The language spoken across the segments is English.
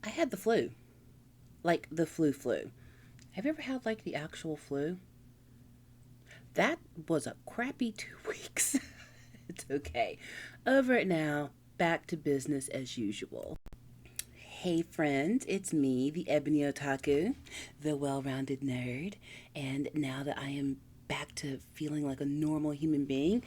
I had the flu. Like the flu. Have you ever had like the actual flu? That was a crappy 2 weeks. It's okay. Over it now. Back to business as usual. Hey friends, it's me, the Ebony Otaku, the well rounded nerd. And now that I am back to feeling like a normal human being,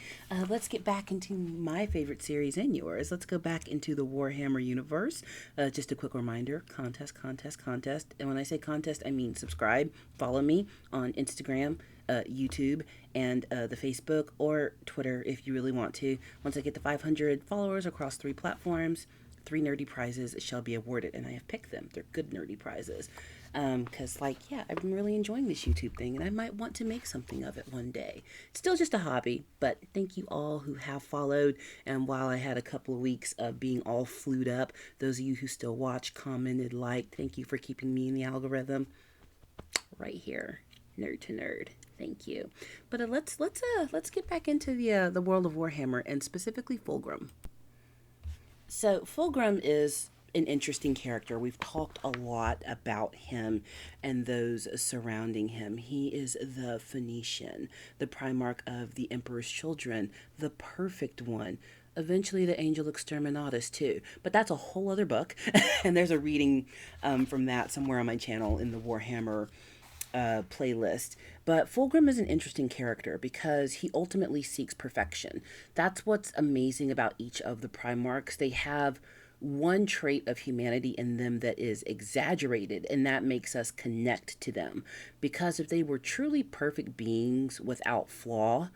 let's get back into my favorite series and yours. Let's go back into the Warhammer universe. Just a quick reminder, contest. And when I say contest, I mean subscribe, follow me on Instagram, YouTube, and the Facebook or Twitter if you really want to. Once I get to 500 followers across 3 platforms, 3 nerdy prizes shall be awarded, and I have picked them. They're good nerdy prizes. Because, yeah, I've been really enjoying this YouTube thing, and I might want to make something of it one day. It's still just a hobby, but thank you all who have followed. And while I had a couple of weeks of being all flued up, those of you who still watch, commented, liked, thank you for keeping me in the algorithm. Right here, nerd to nerd. Thank you. But let's get back into the world of Warhammer and specifically Fulgrim. So Fulgrim is an interesting character. We've talked a lot about him and those surrounding him. He is the Phoenician, the Primarch of the Emperor's Children, the perfect one. Eventually, the Angel Exterminatus, too. But that's a whole other book. And there's a reading from that somewhere on my channel in the Warhammer playlist. But Fulgrim is an interesting character because he ultimately seeks perfection. That's what's amazing about each of the Primarchs. They have one trait of humanity in them that is exaggerated, and that makes us connect to them. Because if they were truly perfect beings without flaw,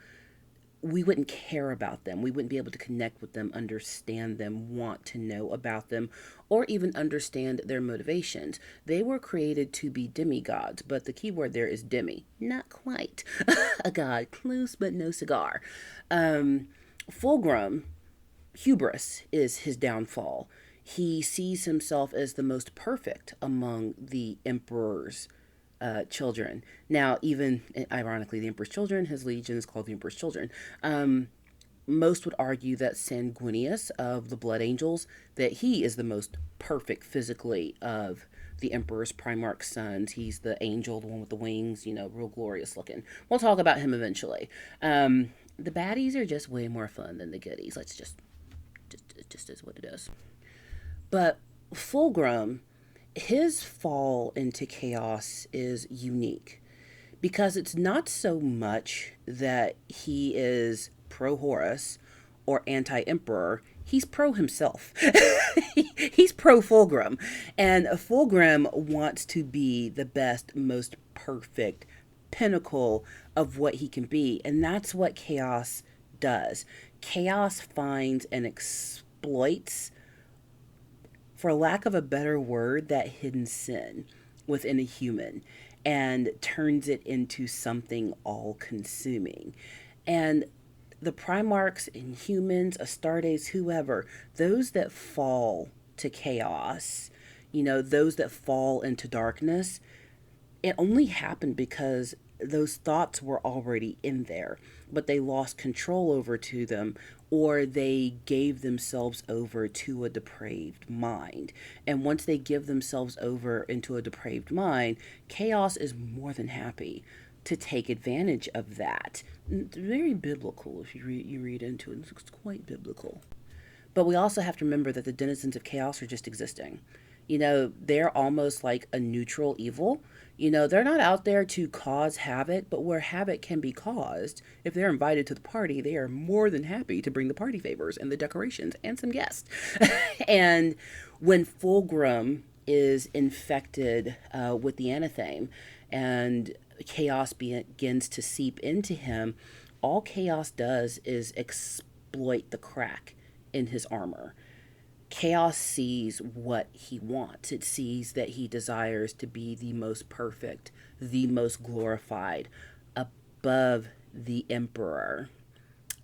we wouldn't care about them. We wouldn't be able to connect with them, understand them, want to know about them, or even understand their motivations. They were created to be demigods, but the key word there is demi. Not quite a god, close but no cigar. Fulgrim, hubris is his downfall. He sees himself as the most perfect among the emperor's children. Now, even ironically, the Emperor's children, his legion is called the Emperor's children. Most would argue that Sanguinius of the Blood Angels, that he is the most perfect physically of the Emperor's Primarch sons. He's the angel, the one with the wings, real glorious looking. We'll talk about him eventually. The baddies are just way more fun than the goodies. Let's just is what it is. But Fulgrim, his fall into chaos is unique because it's not so much that he is pro Horus or anti Emperor. He's pro himself. He's pro Fulgrim. And Fulgrim wants to be the best, most perfect pinnacle of what he can be. And that's what chaos does. Chaos finds and exploits, for lack of a better word, that hidden sin within a human and turns it into something all consuming. And the Primarchs and humans, Astartes, whoever, those that fall to chaos, those that fall into darkness, it only happened because those thoughts were already in there, but they lost control over to them, or they gave themselves over to a depraved mind. And once they give themselves over into a depraved mind, chaos is more than happy to take advantage of that. It's very biblical if you read into it. It's quite biblical. But we also have to remember that the denizens of chaos are just existing. They're almost like a neutral evil. They're not out there to cause havoc, but where havoc can be caused, if they're invited to the party, they are more than happy to bring the party favors and the decorations and some guests. And when Fulgrim is infected with the anatheme and chaos begins to seep into him, all chaos does is exploit the crack in his armor. Chaos sees what he wants. It sees that he desires to be the most perfect, the most glorified, above the emperor.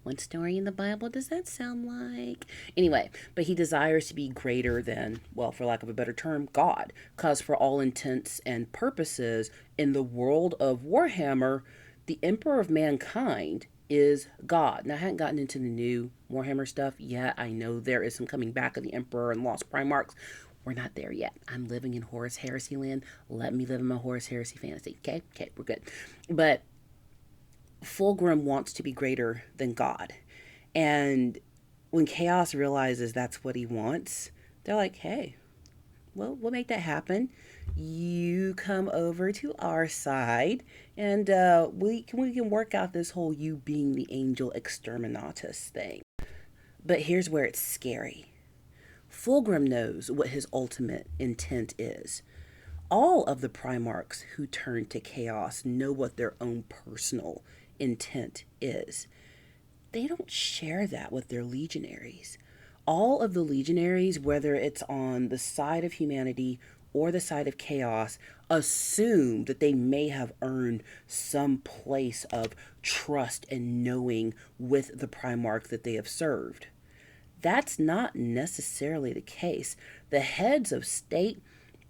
What story in the Bible does that sound like? Anyway, but he desires to be greater than, well, for lack of a better term, God. Because for all intents and purposes, in the world of Warhammer, the emperor of mankind is God. Now, I hadn't gotten into the new Warhammer stuff yet. I know there is some coming back of the Emperor and Lost Primarchs. We're not there yet. I'm living in Horus Heresy land. Let me live in my Horus Heresy fantasy. Okay? Okay, we're good. But Fulgrim wants to be greater than God. And when Chaos realizes that's what he wants, they're like, hey, well, we'll make that happen. You come over to our side, and we can work out this whole you being the angel exterminatus thing. But here's where it's scary. Fulgrim knows what his ultimate intent is. All of the Primarchs who turn to Chaos know what their own personal intent is. They don't share that with their legionaries. All of the legionaries, whether it's on the side of humanity or the side of chaos, assume that they may have earned some place of trust and knowing with the Primarch that they have served. That's not necessarily the case. The heads of state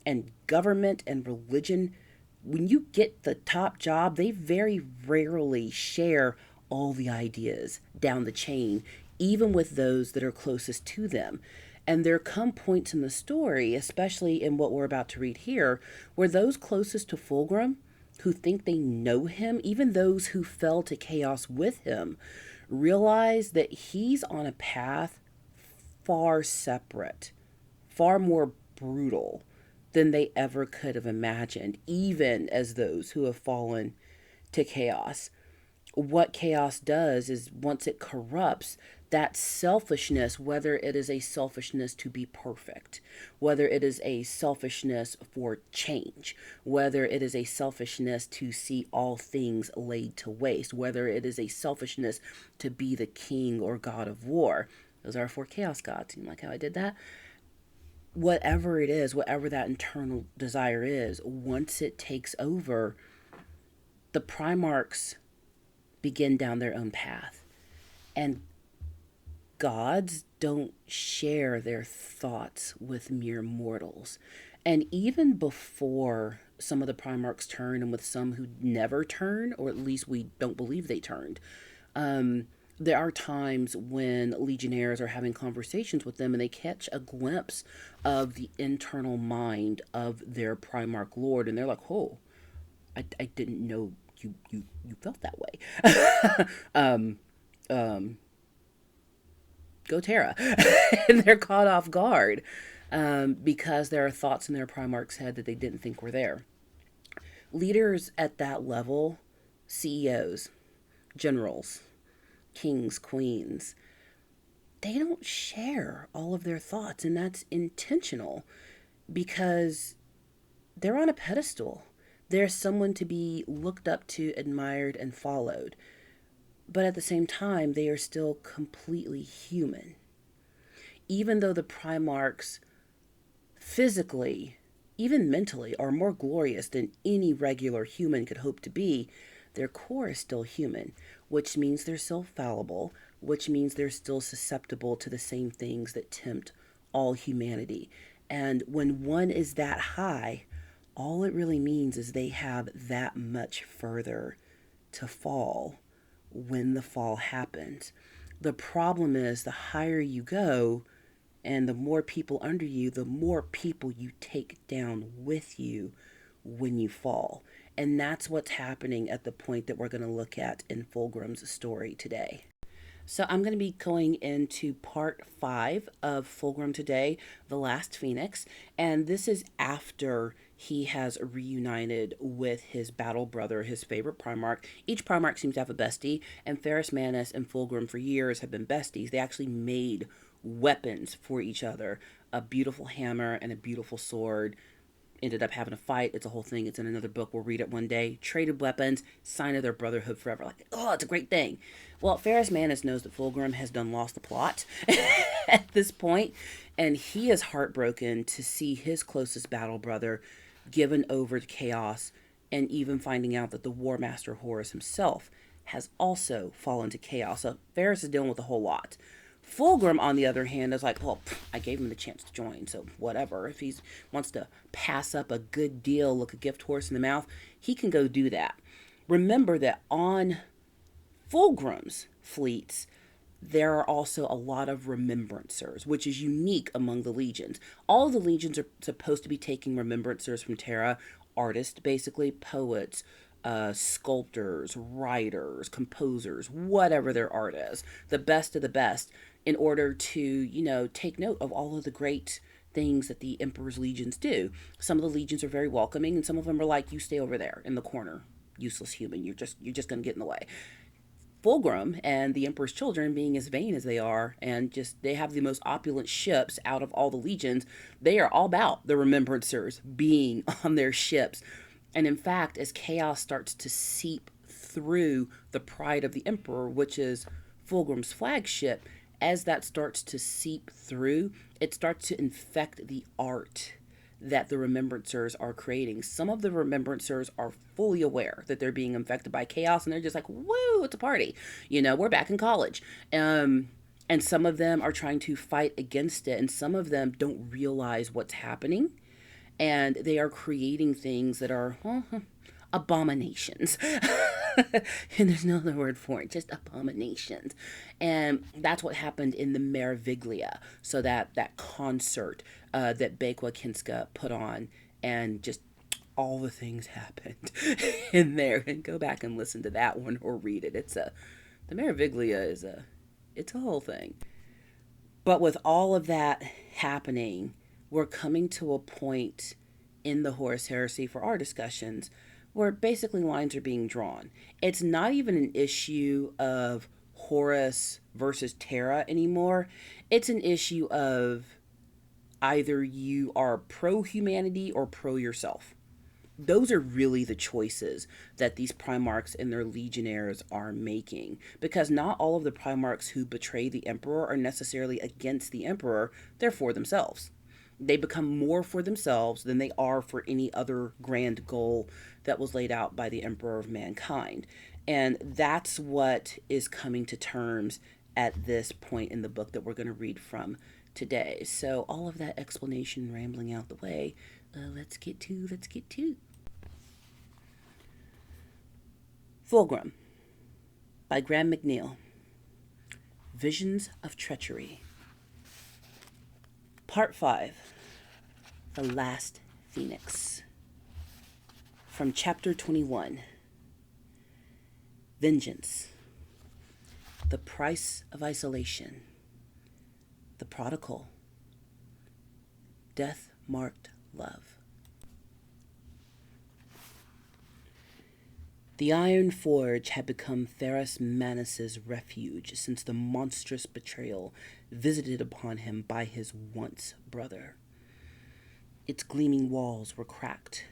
and government and religion, when you get the top job, they very rarely share all the ideas down the chain, even with those that are closest to them. And there come points in the story, especially in what we're about to read here, where those closest to Fulgrim, who think they know him, even those who fell to chaos with him, realize that he's on a path far separate, far more brutal than they ever could have imagined, even as those who have fallen to chaos. What chaos does is once it corrupts, that selfishness, whether it is a selfishness to be perfect, whether it is a selfishness for change, whether it is a selfishness to see all things laid to waste, whether it is a selfishness to be the king or god of war. Those are our four chaos gods. You like how I did that? Whatever it is, whatever that internal desire is, once it takes over, the Primarchs begin down their own path. And gods don't share their thoughts with mere mortals. And even before some of the Primarchs turn, and with some who never turn, or at least we don't believe they turned, there are times when legionnaires are having conversations with them and they catch a glimpse of the internal mind of their Primarch Lord, and they're like, oh, I didn't know you felt that way. Go Terra. And they're caught off guard because there are thoughts in their Primarch's head that they didn't think were there. Leaders at that level, CEOs, generals, kings, queens, they don't share all of their thoughts, and that's intentional because they're on a pedestal. They're someone to be looked up to, admired, and followed. But at the same time, they are still completely human. Even though the Primarchs physically, even mentally, are more glorious than any regular human could hope to be, their core is still human, which means they're still fallible, which means they're still susceptible to the same things that tempt all humanity. And when one is that high, all it really means is they have that much further to fall when the fall happens. The problem is the higher you go and the more people under you, the more people you take down with you when you fall. And that's what's happening at the point that we're going to look at in Fulgrim's story today. So I'm going to be going into part 5 of Fulgrim today, The Last Phoenix, and this is after he has reunited with his battle brother, his favorite Primarch. Each Primarch seems to have a bestie, and Ferris Manus and Fulgrim for years have been besties. They actually made weapons for each other, a beautiful hammer and a beautiful sword. Ended up having a fight. It's a whole thing. It's in another book. We'll read it one day. Traded weapons, sign of their brotherhood forever. Like, oh, it's a great thing. Well, Ferris Manus knows that Fulgrim has done lost the plot at this point, and he is heartbroken to see his closest battle brother given over to chaos, and even finding out that the War Master Horus himself has also fallen to chaos. So Ferris is dealing with a whole lot. Fulgrim, on the other hand, is like, well, I gave him the chance to join, so whatever. If he wants to pass up a good deal, look a gift horse in the mouth, he can go do that. Remember that on Fulgrim's fleets, there are also a lot of remembrancers, which is unique among the legions. All of the legions are supposed to be taking remembrancers from Terra, artists, basically, poets, sculptors, writers, composers, whatever their art is, the best of the best, in order to, take note of all of the great things that the Emperor's legions do. Some of the legions are very welcoming, and some of them are like, you stay over there in the corner, useless human. You're just gonna get in the way. Fulgrim and the Emperor's children, being as vain as they are, and just they have the most opulent ships out of all the legions, they are all about the Remembrancers being on their ships. And in fact, as chaos starts to seep through the pride of the Emperor, which is Fulgrim's flagship, as that starts to seep through, it starts to infect the art that the remembrancers are creating. Some of the remembrancers are fully aware that they're being infected by chaos, and they're just like, woo, it's a party. We're back in college. And some of them are trying to fight against it, and some of them don't realize what's happening. And they are creating things that are abominations. And there's no other word for it, just abominations. And that's what happened in the Meraviglia. So that concert that Bekwa Kinska put on, and just all the things happened in there. And go back and listen to that one or read it. The Meraviglia it's a whole thing. But with all of that happening, we're coming to a point in the Horus Heresy for our discussions where basically lines are being drawn. It's not even an issue of Horus versus Terra anymore. It's an issue of either you are pro humanity or pro yourself. Those are really the choices that these Primarchs and their legionnaires are making. Because not all of the Primarchs who betray the Emperor are necessarily against the Emperor, they're for themselves. They become more for themselves than they are for any other grand goal that was laid out by the Emperor of Mankind. And that's what is coming to terms at this point in the book that we're going to read from today. So all of that explanation rambling out the way, let's get to. Fulgrim by Graham McNeil. Visions of Treachery. Part 5. The Last Phoenix. From Chapter 21. Vengeance. The Price of Isolation. The Prodigal. Death-Marked Love. The Iron Forge had become Ferris Manus's refuge since the monstrous betrayal visited upon him by his once brother. Its gleaming walls were cracked,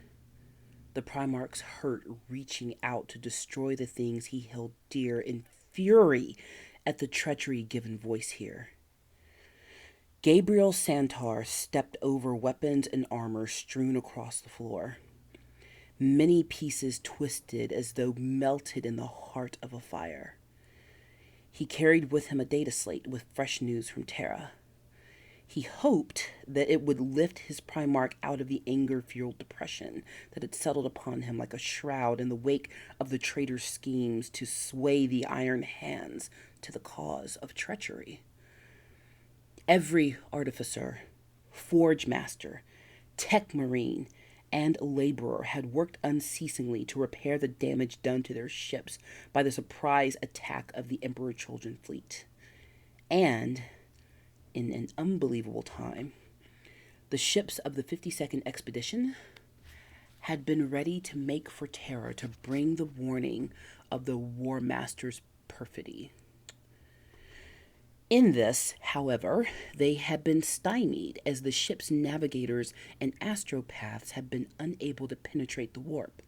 the Primarch's hurt reaching out to destroy the things he held dear in fury at the treachery given voice here. Gabriel Santar stepped over weapons and armor strewn across the floor. Many pieces twisted as though melted in the heart of a fire. He carried with him a data slate with fresh news from Terra. He hoped that it would lift his Primarch out of the anger-fueled depression that had settled upon him like a shroud in the wake of the traitor's schemes to sway the Iron Hands to the cause of treachery. Every artificer, forge master, tech marine, and laborer had worked unceasingly to repair the damage done to their ships by the surprise attack of the Emperor Children fleet. And, in an unbelievable time, the ships of the 52nd Expedition had been ready to make for Terra to bring the warning of the War Master's perfidy. In this, however, they had been stymied as the ship's navigators and astropaths had been unable to penetrate the warp.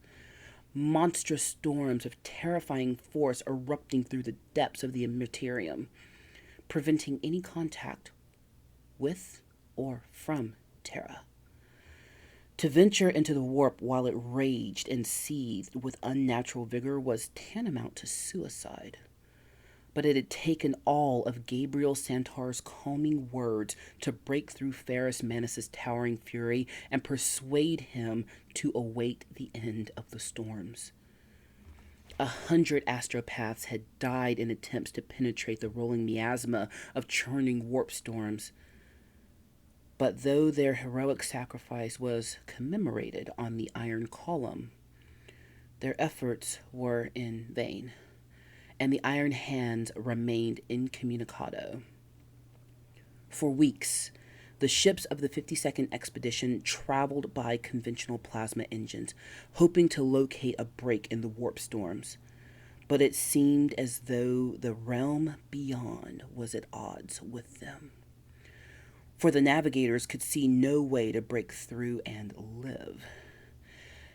Monstrous storms of terrifying force erupting through the depths of the Immaterium, preventing any contact with or from Terra. To venture into the warp while it raged and seethed with unnatural vigor was tantamount to suicide. But it had taken all of Gabriel Santar's calming words to break through Ferris Manus' towering fury and persuade him to await the end of the storms. 100 astropaths had died in attempts to penetrate the rolling miasma of churning warp storms. But though their heroic sacrifice was commemorated on the Iron Column, their efforts were in vain, and the Iron Hands remained incommunicado. For weeks, the ships of the 52nd Expedition traveled by conventional plasma engines, hoping to locate a break in the warp storms. But it seemed as though the realm beyond was at odds with them. For the navigators could see no way to break through and live.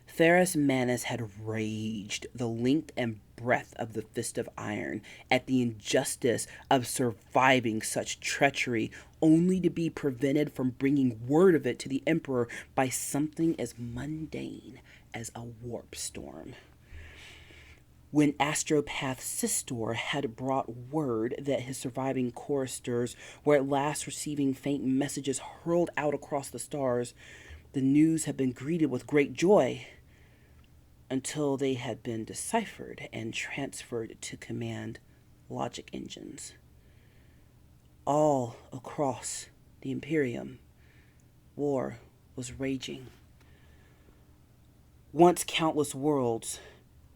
Ferris Manus had raged the length and breadth of the Fist of Iron at the injustice of surviving such treachery, only to be prevented from bringing word of it to the Emperor by something as mundane as a warp storm. When Astropath Sistor had brought word that his surviving choristers were at last receiving faint messages hurled out across the stars, the news had been greeted with great joy, until they had been deciphered and transferred to command logic engines. All across the Imperium, war was raging. Once countless worlds,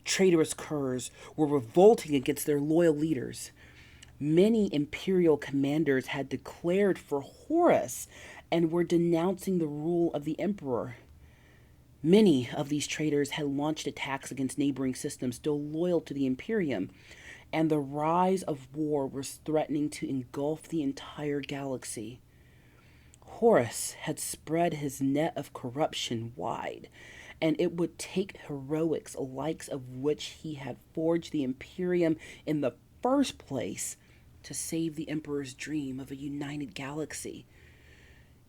traitorous curs were revolting against their loyal leaders. Many Imperial commanders had declared for Horus and were denouncing the rule of the Emperor. Many of these traitors had launched attacks against neighboring systems still loyal to the Imperium, and the rise of war was threatening to engulf the entire galaxy. Horus had spread his net of corruption wide, and it would take heroics likes of which he had forged the Imperium in the first place to save the Emperor's dream of a united galaxy.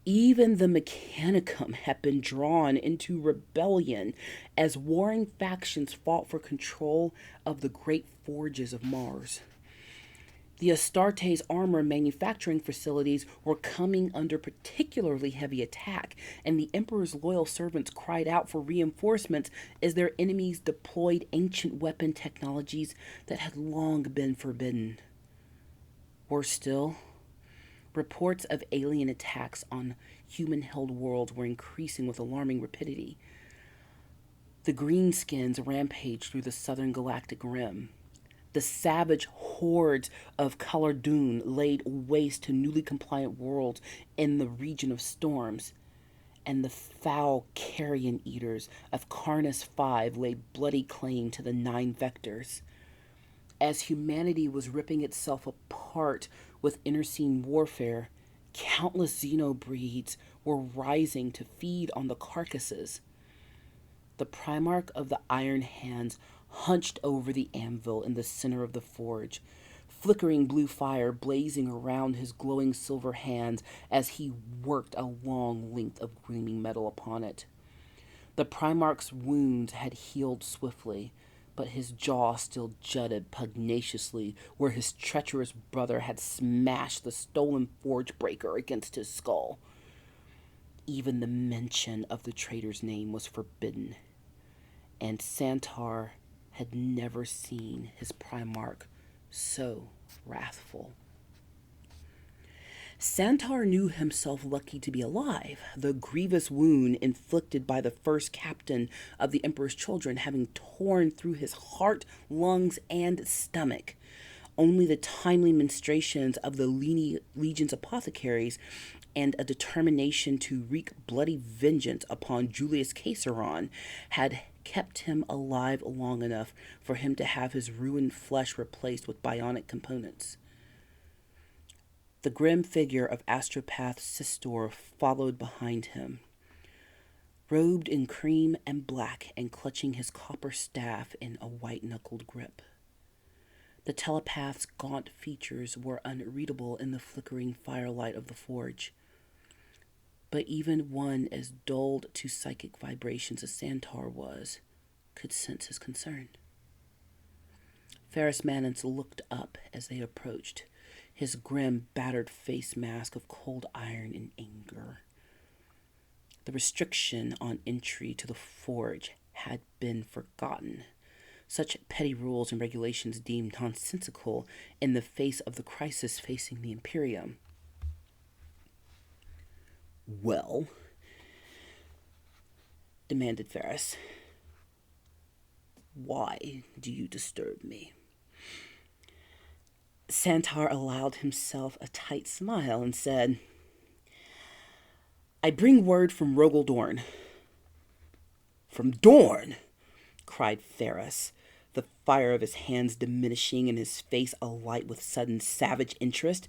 Even the Mechanicum had been drawn into rebellion as warring factions fought for control of the great forges of Mars. The Astartes armor manufacturing facilities were coming under particularly heavy attack, and the Emperor's loyal servants cried out for reinforcements as their enemies deployed ancient weapon technologies that had long been forbidden. Worse still, reports of alien attacks on human-held worlds were increasing with alarming rapidity. The greenskins rampaged through the southern galactic rim. The savage hordes of Khaldun laid waste to newly compliant worlds in the region of storms, and the foul carrion eaters of Karnas V laid bloody claim to the 9 vectors. As humanity was ripping itself apart with internecine warfare, countless xenobreeds were rising to feed on the carcasses. The Primarch of the Iron Hands hunched over the anvil in the center of the forge, flickering blue fire blazing around his glowing silver hands as he worked a long length of gleaming metal upon it. The Primarch's wounds had healed swiftly, but his jaw still jutted pugnaciously where his treacherous brother had smashed the stolen forge breaker against his skull. Even the mention of the traitor's name was forbidden, and Santar had never seen his Primarch so wrathful. Santar knew himself lucky to be alive, the grievous wound inflicted by the first captain of the Emperor's children having torn through his heart, lungs, and stomach. Only the timely ministrations of the Legion's apothecaries and a determination to wreak bloody vengeance upon Julius Caesaron had kept him alive long enough for him to have his ruined flesh replaced with bionic components. The grim figure of Astropath Sistor followed behind him, robed in cream and black and clutching his copper staff in a white-knuckled grip. The telepath's gaunt features were unreadable in the flickering firelight of the forge, but even one as dulled to psychic vibrations as Santar was could sense his concern. Ferris Manus looked up as they approached, his grim, battered face mask of cold iron and anger. The restriction on entry to the forge had been forgotten, Such petty rules and regulations deemed nonsensical in the face of the crisis facing the Imperium. Well, demanded Ferris, why do you disturb me? Santar allowed himself a tight smile and said, I bring word from Rogel Dorn. From Dorn? Cried Ferris, the fire of his hands diminishing and his face alight with sudden savage interest.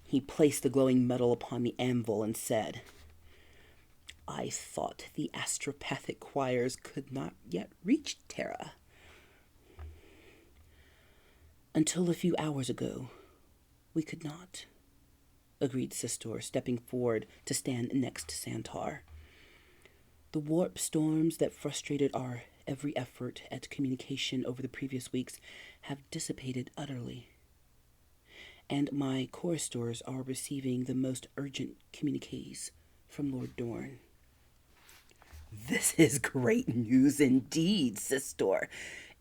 He placed the glowing metal upon the anvil and said, I thought the astropathic choirs could not yet reach Terra. Until a few hours ago, we could not, agreed Sistor, stepping forward to stand next to Santar. The warp storms that frustrated our every effort at communication over the previous weeks have dissipated utterly, and my choristors are receiving the most urgent communiques from Lord Dorn. This is great news indeed, Sistor,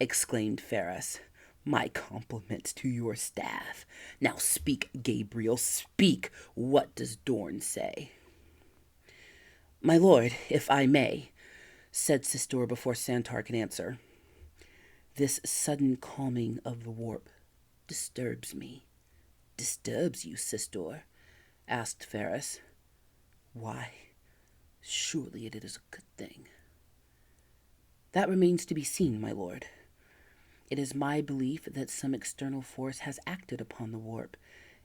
exclaimed Ferris. My compliments to your staff. Now speak, Gabriel, speak. What does Dorn say? My lord, if I may, said Sistor before Santar could answer. This sudden calming of the warp disturbs me. Disturbs you, Sistor? Asked Ferris. Why, surely it is a good thing. That remains to be seen, my lord. It is my belief that some external force has acted upon the warp,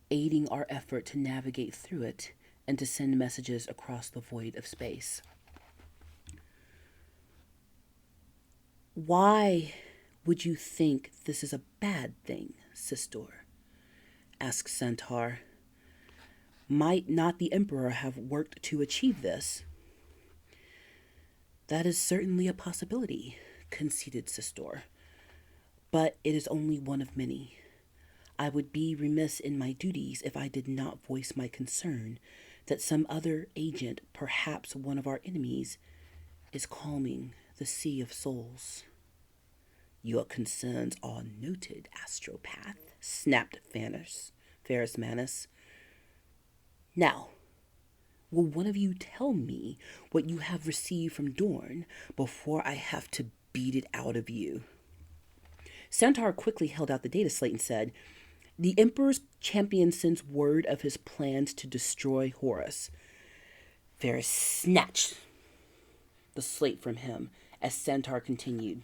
aiding our effort to navigate through it and to send messages across the void of space. Why would you think this is a bad thing, Sistor? Asked Santar. Might not the Emperor have worked to achieve this? That is certainly a possibility, conceded Sistor. But it is only one of many. I would be remiss in my duties if I did not voice my concern that some other agent, perhaps one of our enemies, is calming the Sea of Souls. Your concerns are noted, astropath, snapped Ferris Manus. Now, will one of you tell me what you have received from Dorn before I have to beat it out of you? Santar quickly held out the data slate and said, The Emperor's champion sends word of his plans to destroy Horus. Ferris snatched the slate from him as Santar continued.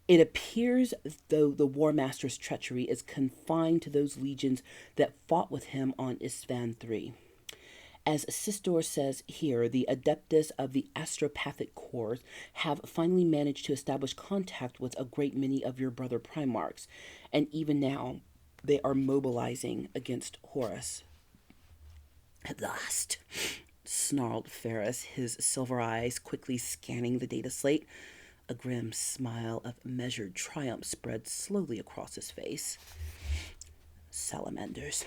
It appears as though the War Master's treachery is confined to those legions that fought with him on Istvan III. As Sistor says here, the Adeptus of the Astropathic Corps have finally managed to establish contact with a great many of your brother Primarchs, and even now they are mobilizing against Horus. At last, snarled Ferris, his silver eyes quickly scanning the data slate. A grim smile of measured triumph spread slowly across his face. Salamanders,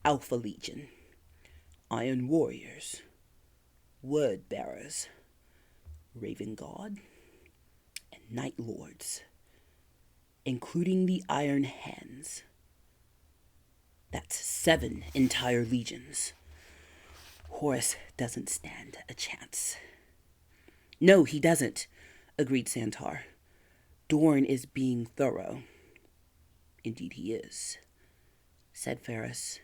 Alpha Legion, Iron Warriors, Word Bearers, Raven God, and Night Lords, including the Iron Hands. That's 7 entire legions. Horus doesn't stand a chance. No, he doesn't, agreed Santar. Dorn is being thorough. Indeed he is, said Ferris.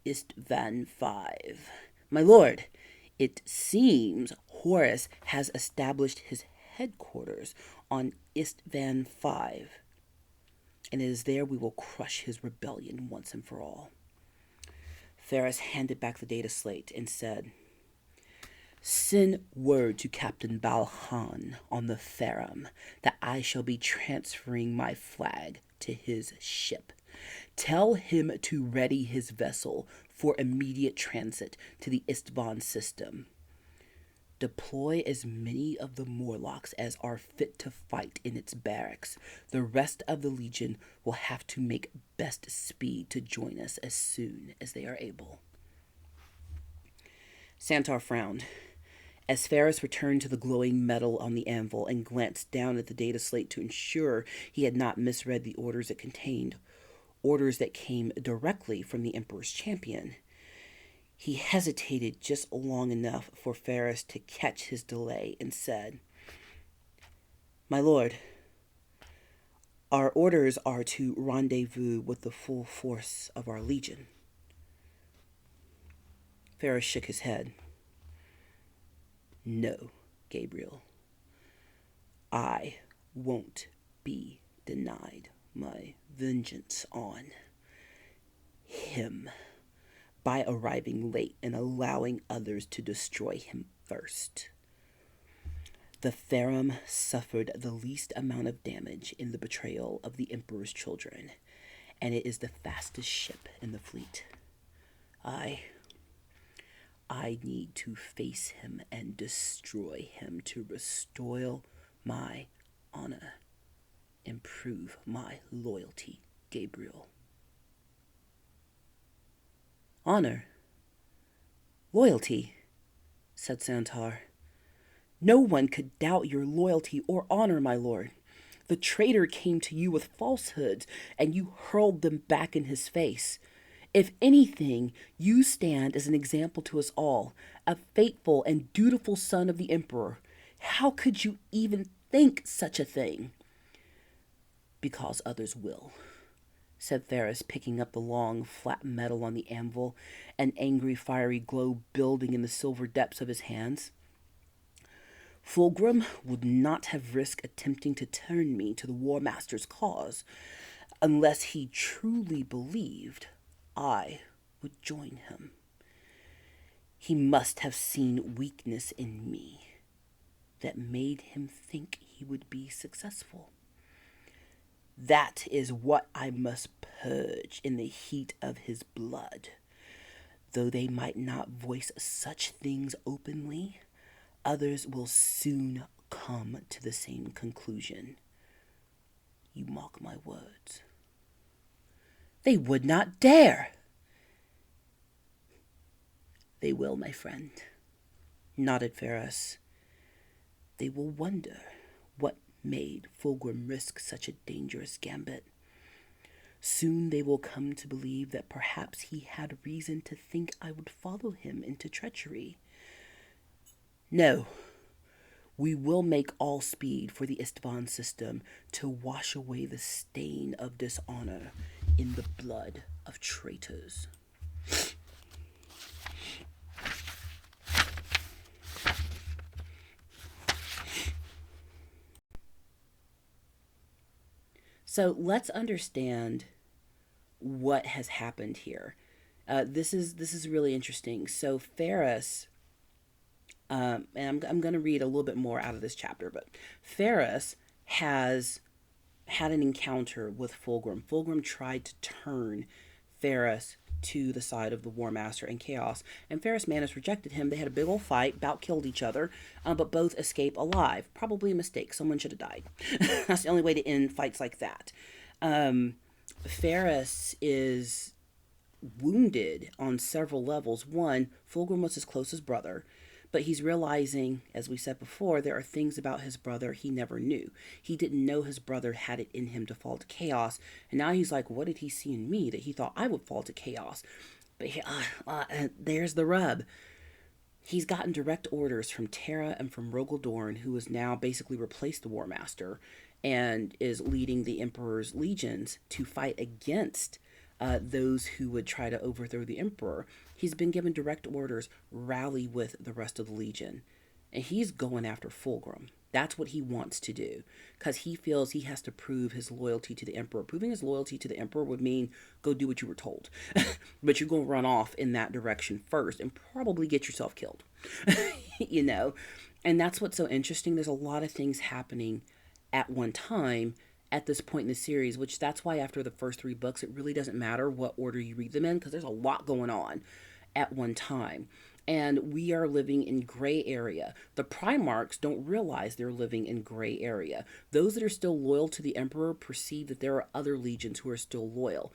Istvan V. My lord, it seems Horus has established his headquarters on Istvan V, and it is there we will crush his rebellion once and for all. Ferris handed back the data slate and said, Send word to Captain Balhan on the Ferrum that I shall be transferring my flag to his ship. Tell him to ready his vessel for immediate transit to the Istvan system. Deploy as many of the Morlocks as are fit to fight in its barracks. The rest of the Legion will have to make best speed to join us as soon as they are able. Santar frowned. As Ferris returned to the glowing metal on the anvil and glanced down at the data slate to ensure he had not misread the orders it contained, orders that came directly from the Emperor's champion, he hesitated just long enough for Ferris to catch his delay and said, "My lord, our orders are to rendezvous with the full force of our legion." Ferris shook his head. "No, Gabriel. I won't be denied my vengeance on him by arriving late and allowing others to destroy him first. The Ferrum suffered the least amount of damage in the betrayal of the Emperor's children, and it is the fastest ship in the fleet. I need to face him and destroy him to restore my honor, improve my loyalty, Gabriel." "Honor? Loyalty?" said Santar. "No one could doubt your loyalty or honor, my lord. The traitor came to you with falsehoods, and you hurled them back in his face. If anything, you stand as an example to us all, a faithful and dutiful son of the Emperor. How could you even think such a thing?" "Because others will," said Ferris, picking up the long, flat metal on the anvil, an angry, fiery glow building in the silver depths of his hands. "Fulgrim would not have risked attempting to turn me to the War Master's cause unless he truly believed I would join him. He must have seen weakness in me that made him think he would be successful. That is what I must purge in the heat of his blood. Though they might not voice such things openly, others will soon come to the same conclusion. You mark my words." "They would not dare." "They will, my friend," nodded Ferris. "They will wonder what made Fulgrim risk such a dangerous gambit. Soon they will come to believe that perhaps he had reason to think I would follow him into treachery. No, we will make all speed for the Istvan system to wash away the stain of dishonor in the blood of traitors." So let's understand what has happened here. This is really interesting. So Ferris, and I'm going to read a little bit more out of this chapter, but Ferris has had an encounter with Fulgrim. Fulgrim tried to turn Ferris to the side of the War Master and Chaos, and Ferris Manus rejected him. They had a big old fight, about killed each other, but both escape alive. Probably a mistake. Someone should have died. That's the only way to end fights like that. Ferris is wounded on several levels. One, Fulgrim was his closest brother, but he's realizing, as we said before, there are things about his brother he never knew. He didn't know his brother had it in him to fall to chaos, and now he's like, what did he see in me that he thought I would fall to chaos? But there's the rub. He's gotten direct orders from Terra and from Rogel Dorn, who has now basically replaced the War Master and is leading the Emperor's legions to fight against those who would try to overthrow the Emperor. He's been given direct orders, rally with the rest of the Legion. And he's going after Fulgrim. That's what he wants to do, because he feels he has to prove his loyalty to the Emperor. Proving his loyalty to the Emperor would mean go do what you were told. But you're going to run off in that direction first and probably get yourself killed. You know? And that's what's so interesting. There's a lot of things happening at one time at this point in the series, which that's why after the first 3 books, it really doesn't matter what order you read them in, because there's a lot going on at one time. And we are living in gray area. The Primarchs don't realize they're living in gray area. Those that are still loyal to the Emperor perceive that there are other legions who are still loyal.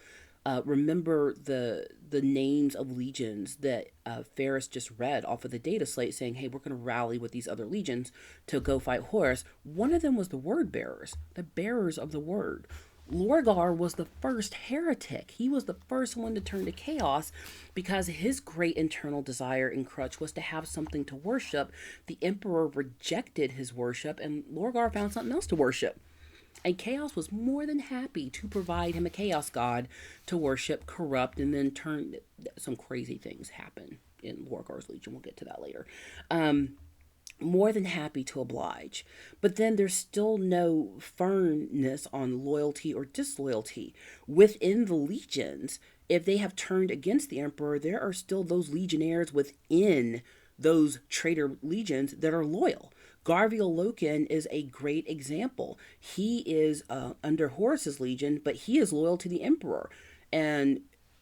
Remember the names of legions that Ferris just read off of the data slate, saying, "Hey, we're going to rally with these other legions to go fight Horus." One of them was the Word Bearers, the bearers of the Word. Lorgar was the first heretic. He was the first one to turn to chaos because his great internal desire and crutch was to have something to worship. The Emperor rejected his worship, and Lorgar found something else to worship. And Chaos was more than happy to provide him a Chaos God to worship, corrupt, and then turn. Some crazy things happen in Lorgar's Legion. We'll get to that later. More than happy to oblige. But then there's still no firmness on loyalty or disloyalty. Within the legions, if they have turned against the Emperor, there are still those legionnaires within those traitor legions that are loyal. Garviel Loken is a great example. He is under Horus's legion, but he is loyal to the Emperor. And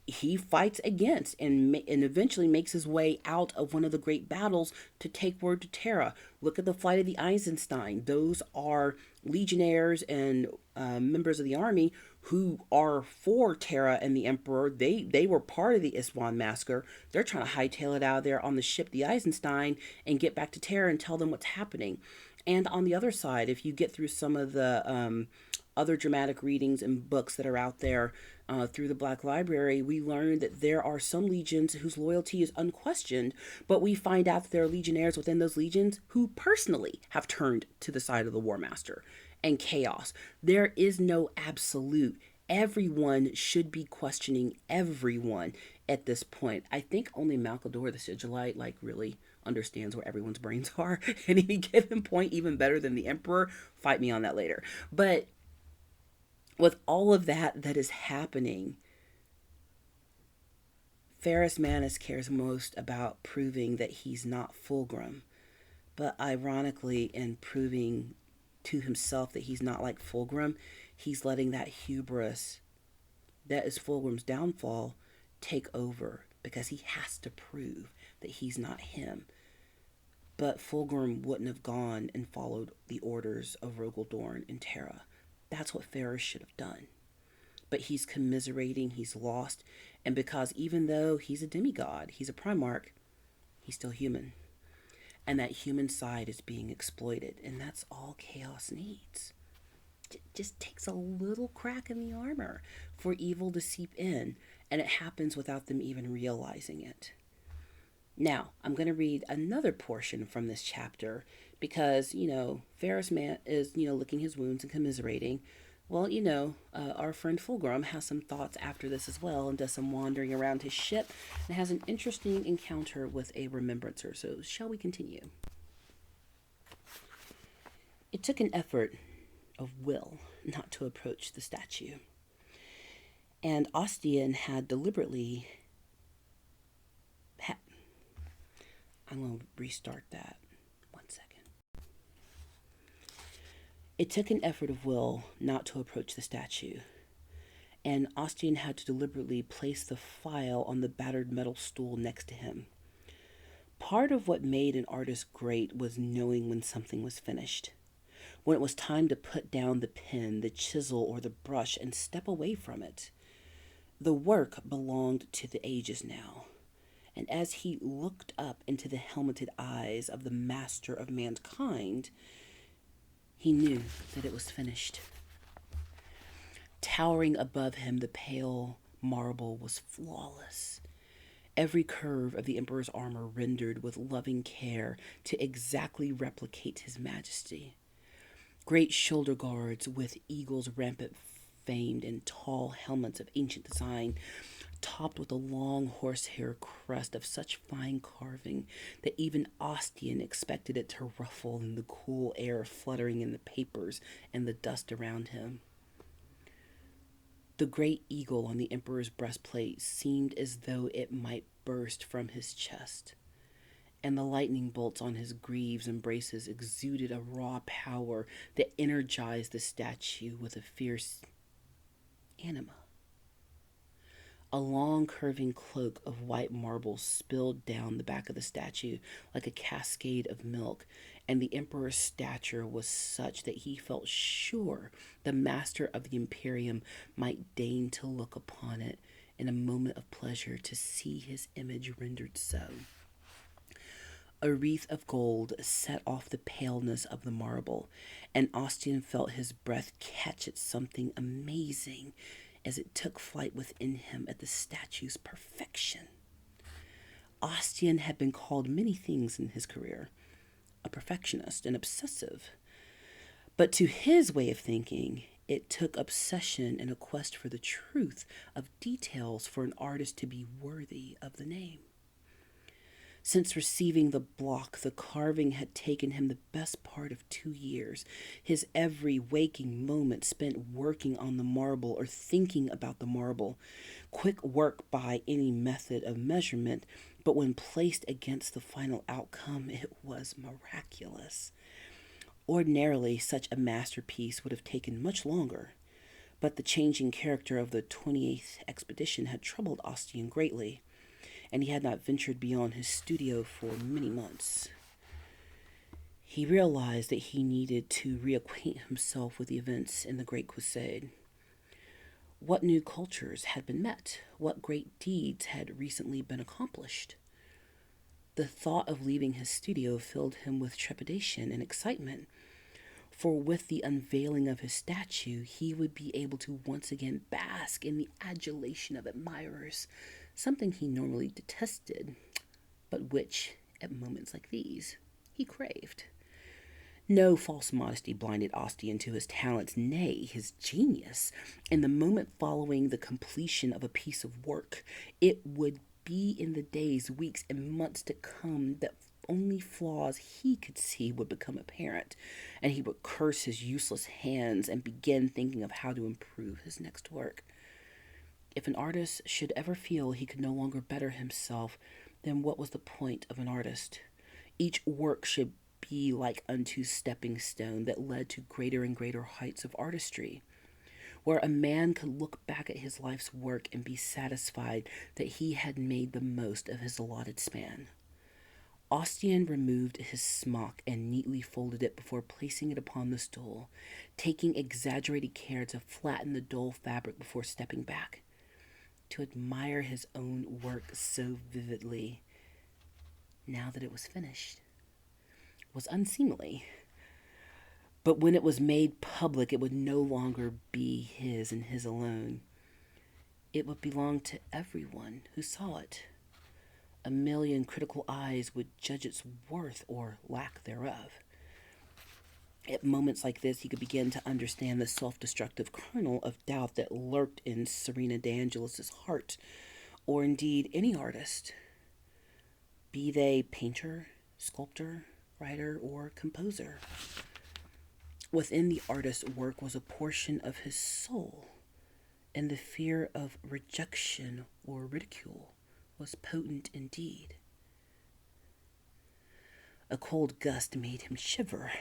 he fights against and eventually makes his way out of one of the great battles to take word to Terra. Look at the flight of the Eisenstein. Those are legionnaires and members of the army who are for Terra and the Emperor. They were part of the Iswan massacre. They're trying to hightail it out of there on the ship, the Eisenstein, and get back to Terra and tell them what's happening. And on the other side, if you get through some of the other dramatic readings and books that are out there through the Black Library, we learn that there are some legions whose loyalty is unquestioned, but we find out that there are legionnaires within those legions who personally have turned to the side of the War Master and Chaos. There is no absolute. Everyone should be questioning everyone at this point. I think only Malcador the Sigillite really understands where everyone's brains are at any given point, even better than the Emperor. Fight me on that later. But with all of that is happening, Ferris Manus cares most about proving that he's not Fulgrim. But ironically, in proving to himself that he's not like Fulgrim, he's letting that hubris that is Fulgrim's downfall take over because he has to prove that he's not him. But Fulgrim wouldn't have gone and followed the orders of Rogel Dorn and Terra. That's what Ferris should have done. But he's commiserating, he's lost, and because even though he's a demigod, he's a Primarch, he's still human. And that human side is being exploited, and that's all Chaos needs. It just takes a little crack in the armor for evil to seep in, and it happens without them even realizing it. Now, I'm going to read another portion from this chapter because, Ferris Man is, licking his wounds and commiserating. Well, our friend Fulgrim has some thoughts after this as well and does some wandering around his ship and has an interesting encounter with a remembrancer. So, shall we continue? It took an effort of will not to approach the statue. And Ostian had deliberately... I'm going to restart that. 1 second. It took an effort of will not to approach the statue, and Ostian had to deliberately place the file on the battered metal stool next to him. Part of what made an artist great was knowing when something was finished, when it was time to put down the pen, the chisel, or the brush and step away from it. The work belonged to the ages now. And as he looked up into the helmeted eyes of the master of mankind, he knew that it was finished. Towering above him, the pale marble was flawless. Every curve of the Emperor's armor rendered with loving care to exactly replicate his majesty. Great shoulder guards with eagles rampant famed and tall helmets of ancient design, topped with a long horsehair crest of such fine carving that even Ostian expected it to ruffle in the cool air fluttering in the papers and the dust around him. The great eagle on the Emperor's breastplate seemed as though it might burst from his chest, and the lightning bolts on his greaves and braces exuded a raw power that energized the statue with a fierce anima. A long curving cloak of white marble spilled down the back of the statue like a cascade of milk, and the Emperor's stature was such that he felt sure the master of the Imperium might deign to look upon it in a moment of pleasure to see his image rendered so. A wreath of gold set off the paleness of the marble, and Ostian felt his breath catch at something amazing as it took flight within him at the statue's perfection. Ostian had been called many things in his career, a perfectionist, an obsessive. But to his way of thinking, it took obsession and a quest for the truth of details for an artist to be worthy of the name. Since receiving the block, the carving had taken him the best part of 2 years, his every waking moment spent working on the marble or thinking about the marble. Quick work by any method of measurement, but when placed against the final outcome, it was miraculous. Ordinarily, such a masterpiece would have taken much longer, but the changing character of the 28th expedition had troubled Ostian greatly, and he had not ventured beyond his studio for many months. He realized that he needed to reacquaint himself with the events in the Great Crusade. What new cultures had been met? What great deeds had recently been accomplished? The thought of leaving his studio filled him with trepidation and excitement, for with the unveiling of his statue, he would be able to once again bask in the adulation of admirers, something he normally detested, but which, at moments like these, he craved. No false modesty blinded Ostian to his talents, nay, his genius. In the moment following the completion of a piece of work, it would be in the days, weeks, and months to come that only flaws he could see would become apparent, and he would curse his useless hands and begin thinking of how to improve his next work. If an artist should ever feel he could no longer better himself, then what was the point of an artist? Each work should be like unto stepping stone that led to greater and greater heights of artistry, where a man could look back at his life's work and be satisfied that he had made the most of his allotted span. Ostian removed his smock and neatly folded it before placing it upon the stool, taking exaggerated care to flatten the dull fabric before stepping back. To admire his own work so vividly, now that it was finished, was unseemly. But when it was made public, it would no longer be his and his alone. It would belong to everyone who saw it. A million critical eyes would judge its worth or lack thereof. At moments like this, he could begin to understand the self-destructive kernel of doubt that lurked in Serena DeAngelis' heart, or indeed any artist, be they painter, sculptor, writer, or composer. Within the artist's work was a portion of his soul, and the fear of rejection or ridicule was potent indeed. A cold gust made him shiver,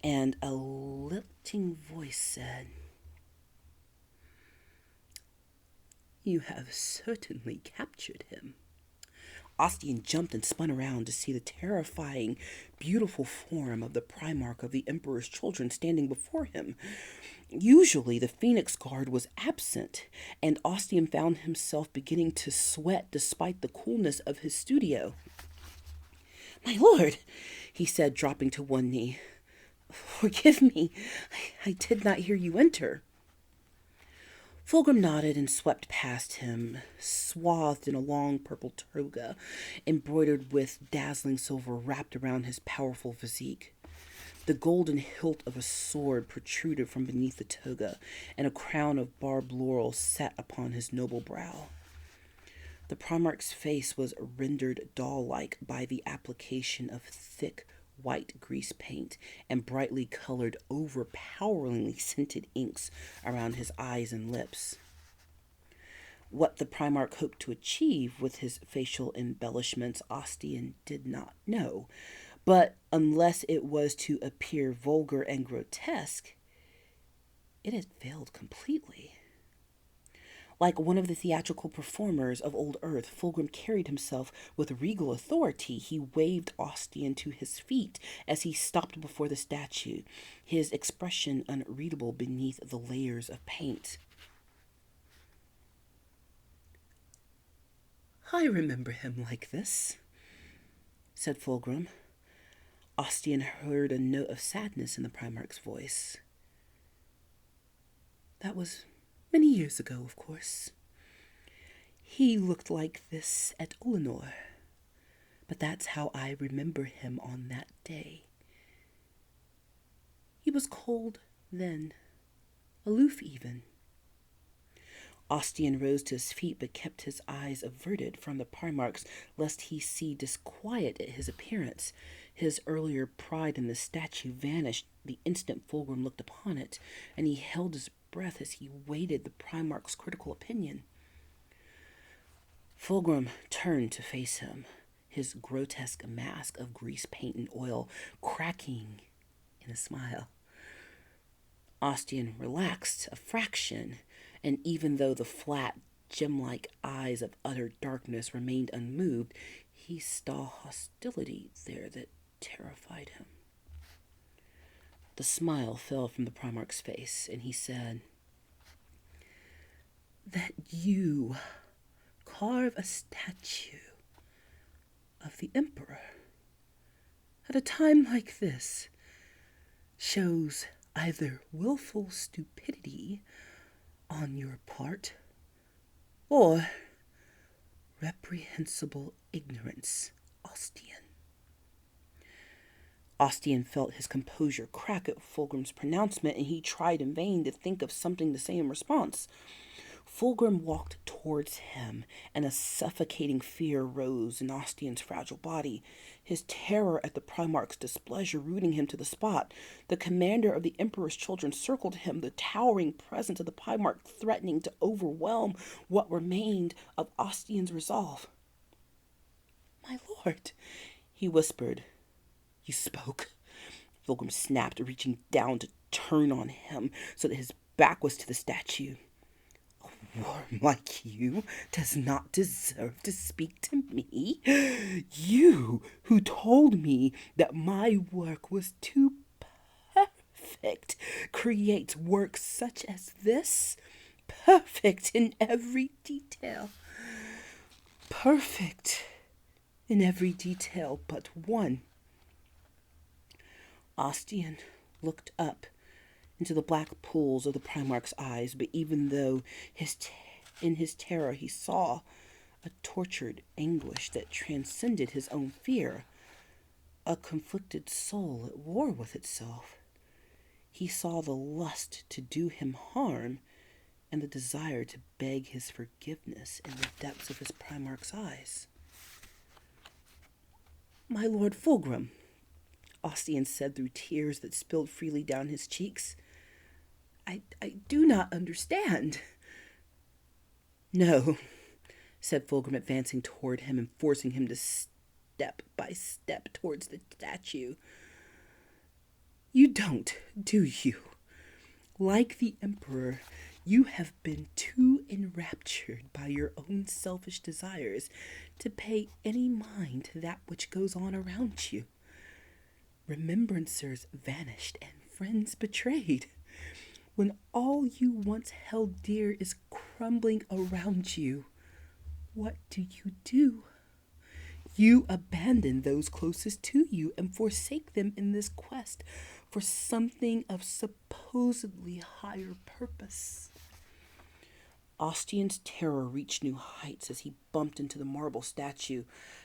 and a lilting voice said, "You have certainly captured him." Ostian jumped and spun around to see the terrifying, beautiful form of the Primarch of the Emperor's children standing before him. Usually the Phoenix Guard was absent, and Ostian found himself beginning to sweat despite the coolness of his studio. "My lord," he said, dropping to one knee, "forgive me. I did not hear you enter." Fulgrim nodded and swept past him, swathed in a long purple toga, embroidered with dazzling silver wrapped around his powerful physique. The golden hilt of a sword protruded from beneath the toga, and a crown of barbed laurel sat upon his noble brow. The Primarch's face was rendered doll-like by the application of thick, white grease paint and brightly colored, overpoweringly scented inks around his eyes and lips. What the Primarch hoped to achieve with his facial embellishments, Ostian did not know, but unless it was to appear vulgar and grotesque, it had failed completely. Like one of the theatrical performers of old Earth, Fulgrim carried himself with regal authority. He waved Ostian to his feet as he stopped before the statue, his expression unreadable beneath the layers of paint. I remember him like this, said Fulgrim. Ostian heard a note of sadness in the Primarch's voice. That was many years ago, of course. He looked like this at Olenor, but that's how I remember him on that day. He was cold then, aloof even. Ostian rose to his feet but kept his eyes averted from the Primarchs lest he see disquiet at his appearance. His earlier pride in the statue vanished the instant Fulgrim looked upon it, and he held his breath as he waited the Primarch's critical opinion. Fulgrim turned to face him, his grotesque mask of grease paint and oil cracking in a smile. Ostian relaxed a fraction, and even though the flat, gem-like eyes of utter darkness remained unmoved, he saw hostility there that terrified him. The smile fell from the Primarch's face, and he said, "That you carve a statue of the Emperor at a time like this shows either willful stupidity on your part or reprehensible ignorance, Ostian." Ostian felt his composure crack at Fulgrim's pronouncement, and he tried in vain to think of something to say in response. Fulgrim walked towards him, and a suffocating fear rose in Ostian's fragile body, his terror at the Primarch's displeasure rooting him to the spot. The commander of the Emperor's children circled him, the towering presence of the Primarch threatening to overwhelm what remained of Ostian's resolve. "My lord," he whispered. "You spoke," Fulgrim snapped, reaching down to turn on him so that his back was to the statue. "A worm like you does not deserve to speak to me. You who told me that my work was too perfect creates work such as this, perfect in every detail. Perfect in every detail but one." Ostian looked up into the black pools of the Primarch's eyes, but even though in his terror he saw a tortured anguish that transcended his own fear, a conflicted soul at war with itself, he saw the lust to do him harm and the desire to beg his forgiveness in the depths of his Primarch's eyes. "My Lord Fulgrim," Ostian said through tears that spilled freely down his cheeks, I do not understand." "No," said Fulgrim, advancing toward him and forcing him to step by step towards the statue. "You don't, do you? Like the Emperor, you have been too enraptured by your own selfish desires to pay any mind to that which goes on around you. Remembrancers vanished and friends betrayed. When all you once held dear is crumbling around you, what do? You abandon those closest to you and forsake them in this quest for something of supposedly higher purpose." Ostian's terror reached new heights as he bumped into the marble statue,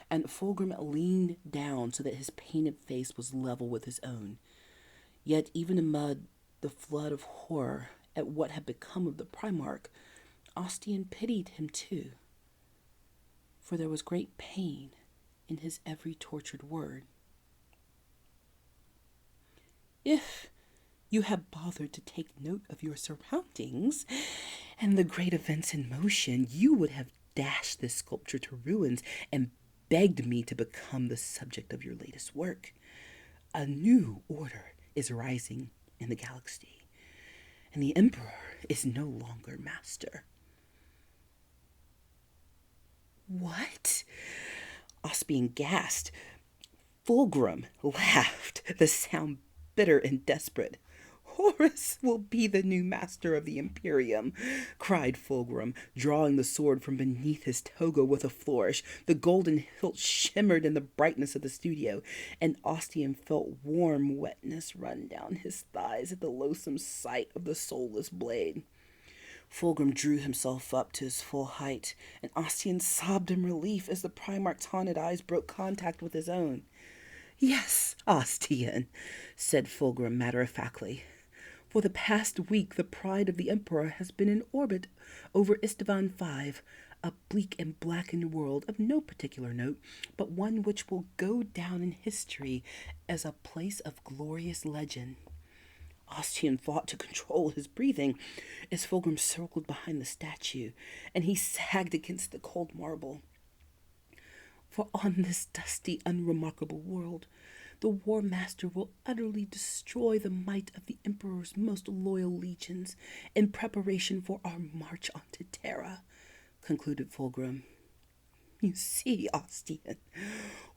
and Fulgrim leaned down so that his painted face was level with his own. Yet even amid the flood of horror at what had become of the Primarch, Ostian pitied him too, for there was great pain in his every tortured word. "If you had bothered to take note of your surroundings and the great events in motion, you would have dashed this sculpture to ruins and begged me to become the subject of your latest work. A new order is rising in the galaxy, and the Emperor is no longer master." "What?" Ostian gasped. Fulgrim laughed, the sound bitter and desperate. Horus will be the new master of the Imperium, cried Fulgrim, drawing the sword from beneath his toga with a flourish. The golden hilt shimmered in the brightness of the studio, and Ostian felt warm wetness run down his thighs at the loathsome sight of the soulless blade. Fulgrim drew himself up to his full height, and Ostian sobbed in relief as the Primarch's haunted eyes broke contact with his own. Yes, Ostian, said Fulgrim matter-of-factly. For the past week, the pride of the Emperor has been in orbit over Istvan V, a bleak and blackened world of no particular note, but one which will go down in history as a place of glorious legend. Ostian fought to control his breathing as Fulgrim circled behind the statue, and he sagged against the cold marble. For on this dusty, unremarkable world, the War Master will utterly destroy the might of the Emperor's most loyal legions in preparation for our march onto Terra, concluded Fulgrim. You see, Ostian,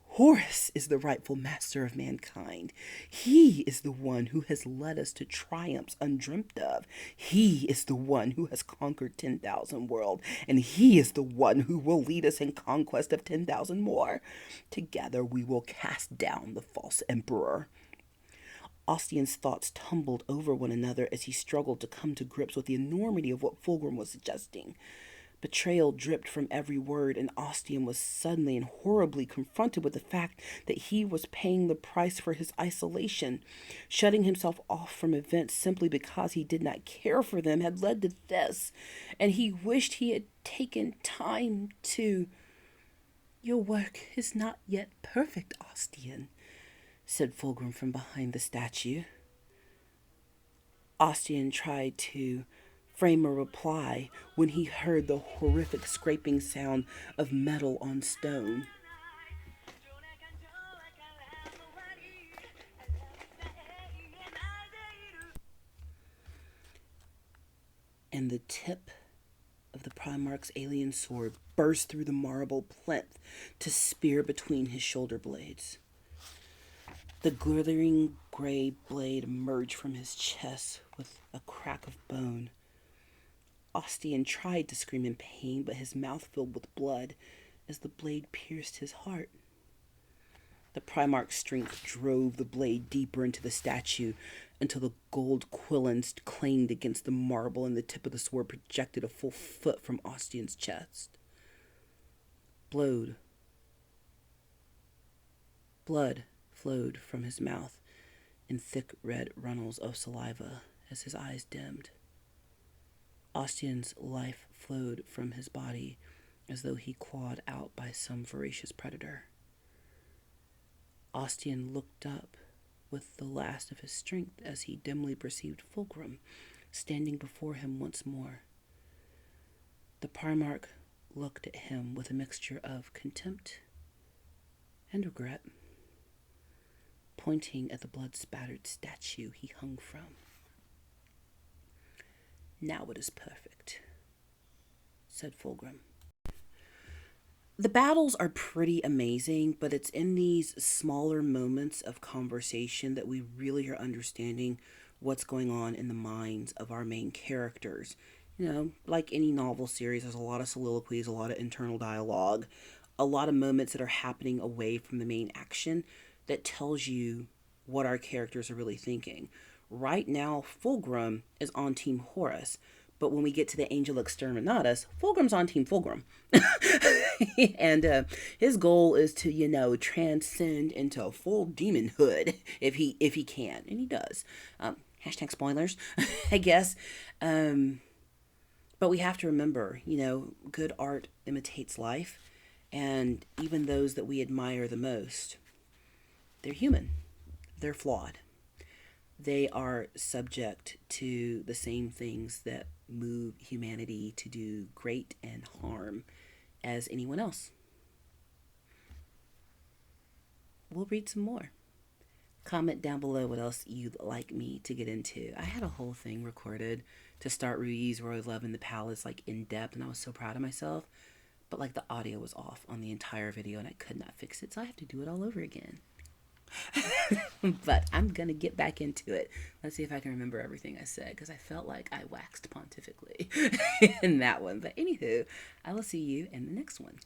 Horus is the rightful master of mankind. He is the one who has led us to triumphs undreamt of. He is the one who has conquered 10,000 worlds, and he is the one who will lead us in conquest of 10,000 more. Together we will cast down the false emperor. Ostian's thoughts tumbled over one another as he struggled to come to grips with the enormity of what Fulgrim was suggesting. Betrayal dripped from every word, and Ostian was suddenly and horribly confronted with the fact that he was paying the price for his isolation. Shutting himself off from events simply because he did not care for them had led to this, and he wished he had taken time to... Your work is not yet perfect, Ostian, said Fulgrim from behind the statue. Ostian tried to frame a reply when he heard the horrific scraping sound of metal on stone. And the tip of the Primarch's alien sword burst through the marble plinth to spear between his shoulder blades. The glittering gray blade emerged from his chest with a crack of bone. Ostian tried to scream in pain, but his mouth filled with blood as the blade pierced his heart. The Primarch's strength drove the blade deeper into the statue until the gold quillins clanged against the marble and the tip of the sword projected a full foot from Ostian's chest. Blood flowed from his mouth in thick red runnels of saliva as his eyes dimmed. Ostian's life flowed from his body as though he clawed out by some voracious predator. Ostian looked up with the last of his strength as he dimly perceived Fulgrim standing before him once more. The Primarch looked at him with a mixture of contempt and regret, pointing at the blood-spattered statue he hung from. Now it is perfect, said Fulgrim. The battles are pretty amazing, but it's in these smaller moments of conversation that we really are understanding what's going on in the minds of our main characters. You know, like any novel series, there's a lot of soliloquies, a lot of internal dialogue, a lot of moments that are happening away from the main action that tells you what our characters are really thinking. Right now, Fulgrim is on Team Horus, but when we get to the Angel Exterminatus, Fulgrim's on Team Fulgrim. And his goal is to, transcend into full demonhood if he can, and he does. Hashtag spoilers, I guess. But we have to remember, good art imitates life, and even those that we admire the most, they're human. They're flawed. They are subject to the same things that move humanity to do great and harm as anyone else. We'll read some more. Comment down below what else you'd like me to get into. I had a whole thing recorded to start Rui's Royal Love in the Palace, in depth, and I was so proud of myself. But the audio was off on the entire video and I could not fix it, so I have to do it all over again. But I'm going to get back into it. Let's see if I can remember everything I said, because I felt like I waxed pontifically in that one. But anywho, I will see you in the next one.